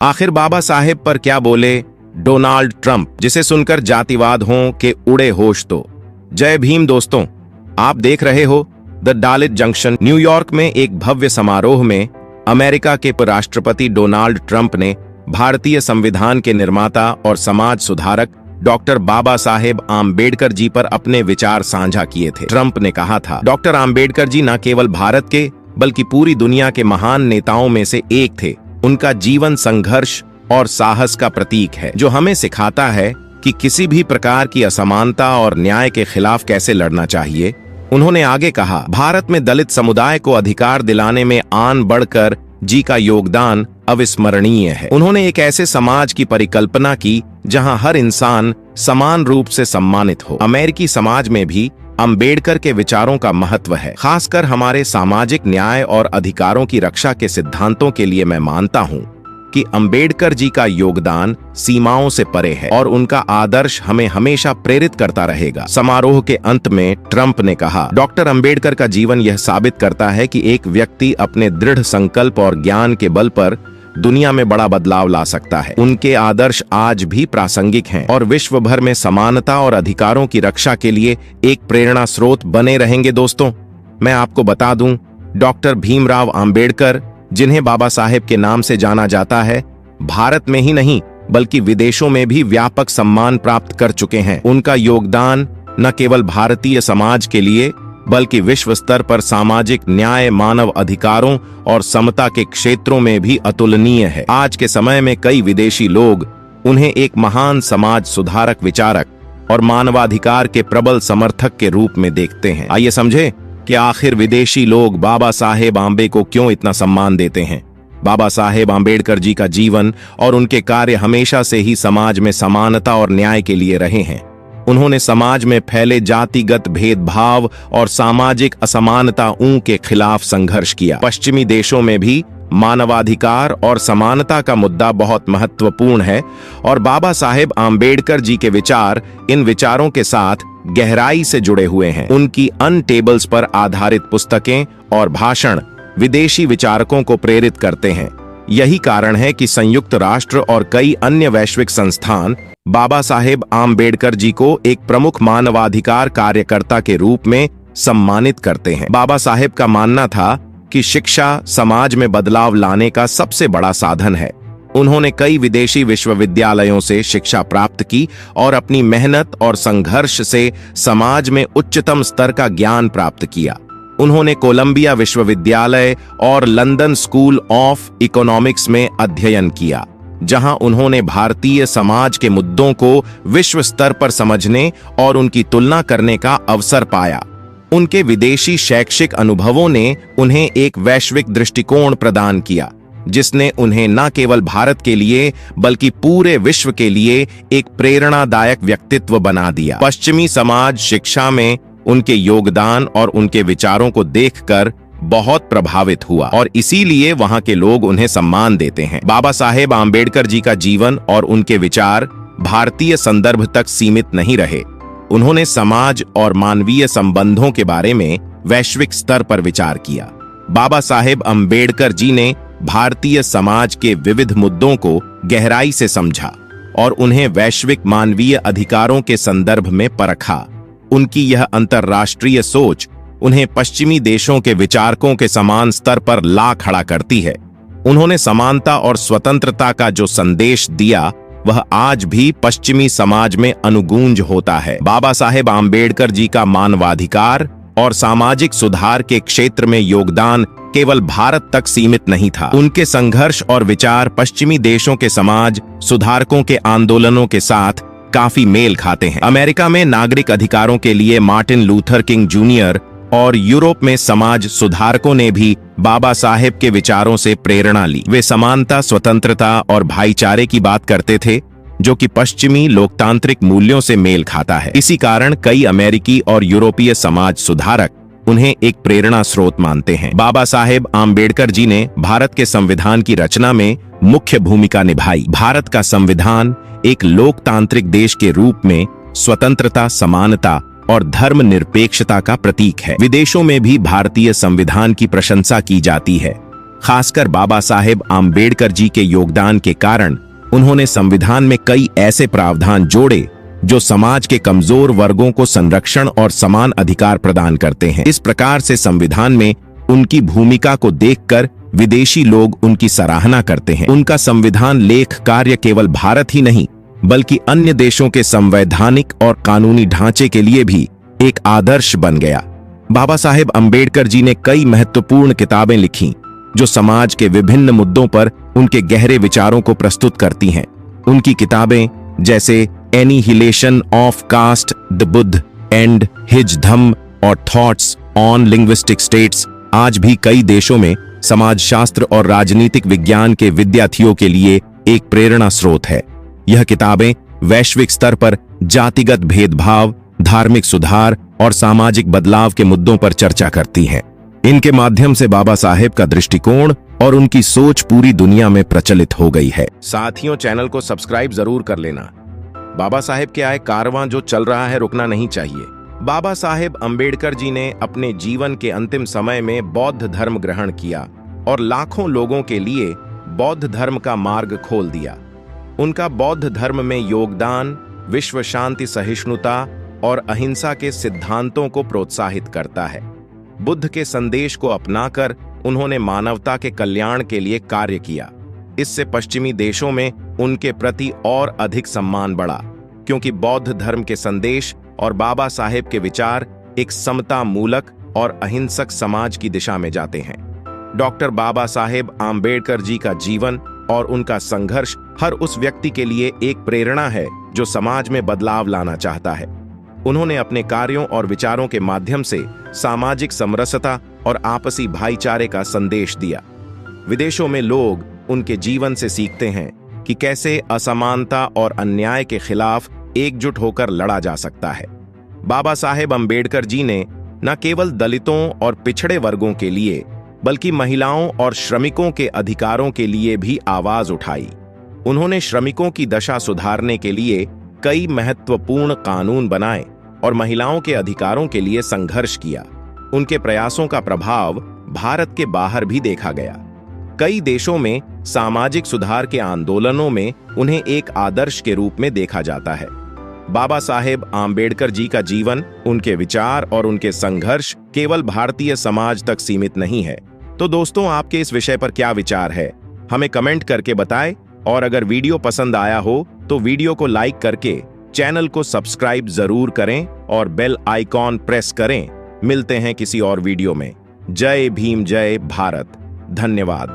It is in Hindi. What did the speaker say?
आखिर बाबा साहेब पर क्या बोले डोनाल्ड ट्रंप, जिसे सुनकर जातिवाद हों के उड़े होश तो। जय भीम दोस्तों, आप देख रहे हो द डालित जंक्शन। न्यूयॉर्क में एक भव्य समारोह में अमेरिका के राष्ट्रपति डोनाल्ड ट्रंप ने भारतीय संविधान के निर्माता और समाज सुधारक डॉक्टर बाबा साहेब आम्बेडकर जी पर अपने विचार साझा किए थे। ट्रंप ने कहा था, डॉक्टर आम्बेडकर जी न केवल भारत के बल्कि पूरी दुनिया के महान नेताओं में से एक थे। उनका जीवन संघर्ष और साहस का प्रतीक है, जो हमें सिखाता है कि किसी भी प्रकार की असमानता और न्याय के खिलाफ कैसे लड़ना चाहिए। उन्होंने आगे कहा, भारत में दलित समुदाय को अधिकार दिलाने में आन बढ़कर जी का योगदान अविस्मरणीय है। उन्होंने एक ऐसे समाज की परिकल्पना की जहां हर इंसान समान रूप से सम्मानित हो। अमेरिकी समाज में भी अंबेडकर के विचारों का महत्व है। खासकर हमारे सामाजिक न्याय और अधिकारों की रक्षा के सिद्धांतों के लिए मैं मानता हूं कि अंबेडकर जी का योगदान सीमाओं से परे है और उनका आदर्श हमें हमेशा प्रेरित करता रहेगा। समारोह के अंत में ट्रंप ने कहा, डॉक्टर अंबेडकर का जीवन यह साबित करता है कि एक व्यक्ति अपने दृढ़ संकल्प और ज्ञान के बल पर दुनिया में बड़ा बदलाव ला सकता है। उनके आदर्श आज भी प्रासंगिक हैं और विश्व भर में समानता और अधिकारों की रक्षा के लिए एक प्रेरणा स्रोत बने रहेंगे। दोस्तों, मैं आपको बता दूं, डॉक्टर भीमराव आम्बेडकर, जिन्हें बाबा साहेब के नाम से जाना जाता है, भारत में ही नहीं बल्कि विदेशों में भी व्यापक सम्मान प्राप्त कर चुके हैं। उनका योगदान न केवल भारतीय समाज के लिए बल्कि विश्व स्तर पर सामाजिक न्याय, मानव अधिकारों और समता के क्षेत्रों में भी अतुलनीय है। आज के समय में कई विदेशी लोग उन्हें एक महान समाज सुधारक, विचारक और मानवाधिकार के प्रबल समर्थक के रूप में देखते हैं। आइए समझे कि आखिर विदेशी लोग बाबा साहेब आम्बे को क्यों इतना सम्मान देते हैं। बाबा साहेब आम्बेडकर जी का जीवन और उनके कार्य हमेशा से ही समाज में समानता और न्याय के लिए रहे हैं। उन्होंने समाज में फैले जातिगत भेदभाव और सामाजिक असमानताओं के खिलाफ संघर्ष किया। पश्चिमी देशों में भी मानवाधिकार और समानता का मुद्दा बहुत महत्वपूर्ण है और बाबा साहेब आम्बेडकर जी के विचार इन विचारों के साथ गहराई से जुड़े हुए हैं। उनकी अन टेबल्स पर आधारित पुस्तकें और भाषण विदेशी विचारकों को प्रेरित करते हैं। यही कारण है कि संयुक्त राष्ट्र और कई अन्य वैश्विक संस्थान बाबा साहेब आम्बेडकर जी को एक प्रमुख मानवाधिकार कार्यकर्ता के रूप में सम्मानित करते हैं। बाबा साहेब का मानना था कि शिक्षा समाज में बदलाव लाने का सबसे बड़ा साधन है। उन्होंने कई विदेशी विश्वविद्यालयों से शिक्षा प्राप्त की और अपनी मेहनत और संघर्ष से समाज में उच्चतम स्तर का ज्ञान प्राप्त किया। उन्होंने कोलंबिया विश्वविद्यालय और लंदन स्कूल ऑफ इकोनॉमिक्स में अध्ययन किया, जहां उन्होंने भारतीय समाज के मुद्दों को विश्व स्तर पर समझने और उनकी तुलना करने का अवसर पाया। उनके विदेशी शैक्षिक अनुभवों ने उन्हें एक वैश्विक दृष्टिकोण प्रदान किया, जिसने उन्हें न केवल भारत के लिए बल्कि पूरे विश्व के लिए एक प्रेरणादायक व्यक्तित्व बना दिया। पश्चिमी समाज शिक्षा में उनके योगदान और उनके विचारों को देखकर बहुत प्रभावित हुआ और इसीलिए वहां के लोग उन्हें सम्मान देते हैं। बाबा साहेब आम्बेडकर जी का जीवन और उनके विचार भारतीय संदर्भ तक सीमित नहीं रहे। उन्होंने समाज और मानवीय संबंधों के बारे में वैश्विक स्तर पर विचार किया। बाबा साहेब आम्बेडकर जी ने भारतीय समाज के विविध मुद्दों को गहराई से समझा और उन्हें वैश्विक मानवीय अधिकारों के संदर्भ में परखा। उनकी यह अंतर्राष्ट्रीय सोच उन्हें पश्चिमी देशों के विचारकों के समान स्तर पर ला खड़ा करती है। उन्होंने समानता और स्वतंत्रता का जो संदेश दिया, वह आज भी पश्चिमी समाज में अनुगूंज होता है। बाबा साहेब आम्बेडकर जी का मानवाधिकार और सामाजिक सुधार के क्षेत्र में योगदान केवल भारत तक सीमित नहीं था। उनके संघर्ष और विचार पश्चिमी देशों के समाज सुधारकों के आंदोलनों के साथ काफी मेल खाते हैं। अमेरिका में नागरिक अधिकारों के लिए मार्टिन लूथर किंग जूनियर और यूरोप में समाज सुधारकों ने भी बाबा साहेब के विचारों से प्रेरणा ली। वे समानता, स्वतंत्रता और भाईचारे की बात करते थे, जो कि पश्चिमी लोकतांत्रिक मूल्यों से मेल खाता है। इसी कारण कई अमेरिकी और यूरोपीय समाज सुधारक उन्हें एक प्रेरणा स्रोत मानते हैं। बाबा साहेब आम्बेडकर जी ने भारत के संविधान की रचना में मुख्य भूमिका निभाई। भारत का संविधान एक लोकतांत्रिक देश के रूप में स्वतंत्रता, समानता और धर्मनिरपेक्षता का प्रतीक है। विदेशों में भी भारतीय संविधान की प्रशंसा की जाती है, खासकर बाबा साहेब आम्बेडकर जी के योगदान के कारण उन्होंने संविधान में कई ऐसे प्रावधान जोड़े जो समाज के कमजोर वर्गों को संरक्षण और समान अधिकार प्रदान करते हैं। इस प्रकार से संविधान में उनकी भूमिका को देखकर विदेशी लोग उनकी सराहना करते हैं। उनका संविधान लेख कार्य केवल भारत ही नहीं बल्कि अन्य देशों के संवैधानिक और कानूनी ढांचे के लिए भी एक आदर्श बन गया। बाबा साहेब अम्बेडकर जी ने कई महत्वपूर्ण किताबें लिखी जो समाज के विभिन्न मुद्दों पर उनके गहरे विचारों को प्रस्तुत करती हैं। उनकी किताबें जैसे annihilation of caste, the Buddha and his Dhamma और थॉट्स ऑन लिंग्विस्टिक स्टेट्स आज भी कई देशों में समाजशास्त्र और राजनीतिक विज्ञान के विद्यार्थियों के लिए एक प्रेरणा स्रोत है। यह किताबें वैश्विक स्तर पर जातिगत भेदभाव, धार्मिक सुधार और सामाजिक बदलाव के मुद्दों पर चर्चा करती हैं। इनके माध्यम से बाबा साहेब का दृष्टिकोण और उनकी सोच पूरी दुनिया में प्रचलित हो गई है। साथियों, चैनल को सब्सक्राइब जरूर कर लेना। बाबा साहेब के आए कारवां जो चल रहा है रुकना नहीं चाहिए। बाबा साहेब अम्बेडकर जी ने अपने जीवन के अंतिम समय में बौद्ध धर्म ग्रहण किया और लाखों लोगों के लिए बौद्ध धर्म का मार्ग खोल दिया। उनका बौद्ध धर्म में योगदान विश्व शांति, सहिष्णुता और अहिंसा के सिद्धांतों को प्रोत्साहित करता है। बुद्ध के संदेश को अपनाकर उन्होंने मानवता के कल्याण के लिए कार्य किया। इससे पश्चिमी देशों में उनके प्रति और अधिक सम्मान बढ़ा, क्योंकि बौद्ध धर्म के संदेश और बाबा साहेब के विचार एक समता मूलक और अहिंसक समाज की दिशा में जाते हैं। डॉक्टर बाबा साहेब आम्बेडकर जी का जीवन और उनका संघर्ष हर उस व्यक्ति के लिए एक प्रेरणा है जो समाज में बदलाव लाना चाहता है। उन्होंने अपने कार्यों और विचारों के माध्यम से सामाजिक समरसता और आपसी भाईचारे का संदेश दिया। विदेशों में लोग उनके जीवन से सीखते हैं कि कैसे असमानता और अन्याय के खिलाफ एकजुट होकर लड़ा जा सकता है। बाबा साहेब अम्बेडकर जी ने न केवल दलितों और पिछड़े वर्गों के लिए बल्कि महिलाओं और श्रमिकों के अधिकारों के लिए भी आवाज उठाई। उन्होंने श्रमिकों की दशा सुधारने के लिए कई महत्वपूर्ण कानून बनाए और महिलाओं के अधिकारों के लिए संघर्ष किया। उनके प्रयासों का प्रभाव भारत के बाहर भी देखा गया। कई देशों में सामाजिक सुधार के आंदोलनों में उन्हें एक आदर्श के रूप में देखा जाता है। बाबा साहेब आम्बेडकर जी का जीवन, उनके विचार और उनके संघर्ष केवल भारतीय समाज तक सीमित नहीं है। तो दोस्तों, आपके इस विषय पर क्या विचार है, हमें कमेंट करके बताएं। और अगर वीडियो पसंद आया हो तो वीडियो को लाइक करके चैनल को सब्सक्राइब जरूर करें और बेल आइकॉन प्रेस करें। मिलते हैं किसी और वीडियो में। जय भीम, जय भारत, धन्यवाद।